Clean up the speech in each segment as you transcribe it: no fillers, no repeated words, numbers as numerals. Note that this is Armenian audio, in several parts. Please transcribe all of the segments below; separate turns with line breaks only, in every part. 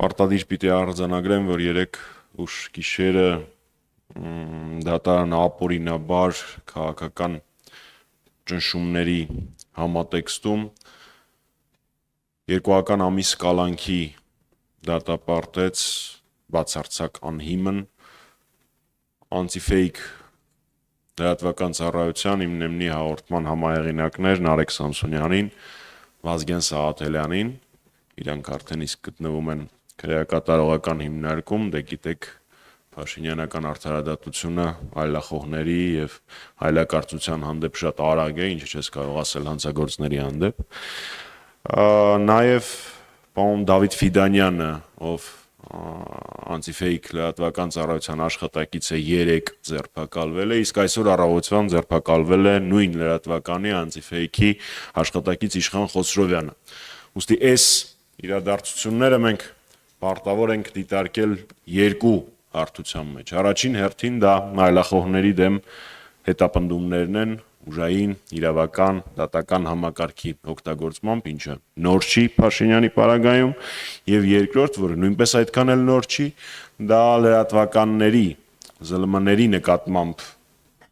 Պարտադիր պիտի արձանագրեմ, որ երեք ուշ գիշերը դատարան ապօրինաբար քաղաքական ճնշումների համատեքստում երկուական ամիս կալանքի դատապարտեց բացարձակ անհիմն անտիֆեյք լրատվական ծառայության իմ նեմնի հաղորդման համահեղինակներ Նարեկ Սամսոնյանին, Վազգեն Սաղաթելյանին, իրանք արդեն իսկ գտնվում են քրեակատարողական հիմնարկում, դե գիտեք Փաշինյանական արդարադատությունը այլախոհների եւ այլակարծության հանդեպ շատ արագ է, ինչը չես կարող ասել հանցագործների հանդեպ։ Նաեւ պարոն Դավիթ Ֆիդանյանը, ով անտիֆեյք լրատվական ծառայության աշխատակից է 3 ձերբակալվել է, իսկ այսօր առավոտվան ձերբակալվել է նույն լրատվականի անտիֆեյքի աշխատակից Իշխան Խոսրովյանը։ Ուստի այս իրադարձությունները մենք պարտավոր ենք դիտարկել երկու հարթության մեջ։ Առաջին հերթին դա այլախոհների դեմ հետապնդումներն են ուժային, իրավական, դատական համակարգի օգտագործմամբ, ինչը նոր չի Փաշինյանի պարագայում, եւ երկրորդ, որը նույնպես այդքան էլ նոր չի, դա լրատվականների ԶԼՄ-ների նկատմամբ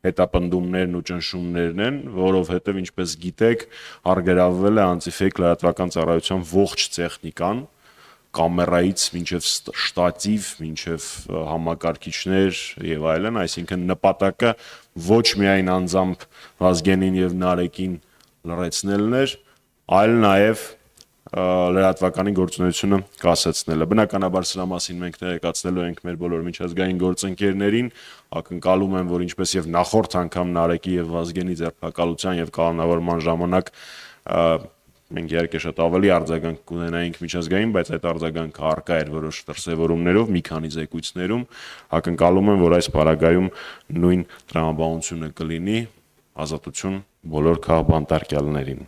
հետապնդումներն ու ճնշումներն են, որովհետեւ ինչպես գիտեք, արգելավվել է անտիֆեյք լրատվական ծառայության ողջ տեխնիկան, կամերայից մինչև շտատիվ, մինչև համակարգիչներ եւ այլն, այսինքն նպատակը ոչ միայն անձամբ Վազգենին եւ Նարեկին լրացնելն էր, այլ նաեւ լրատվականի գործունեությունը կասեցնելը։ Բնականաբար սրա մասին մենք տեղեկացնելու ենք մեր բոլոր միջազգային գործընկերներին, ակնկալում եմ, որ ինչպես եւ նախորդ անգամ Նարեկի եւ Վազգենի ձերբակալության եւ կանոնավորման ժամանակ մենք իհարկե շատ ավելի արձագանք կունենայինք միջազգային, բայց այդ արձագանքը առկա էր որոշ դրսևորումներով, մի քանի զեկույցներում, ակնկալում եմ, որ այս պարագայում նույն տրամաբանությունը կլինի, ազատություն բոլոր քաղբանտարկյալներին։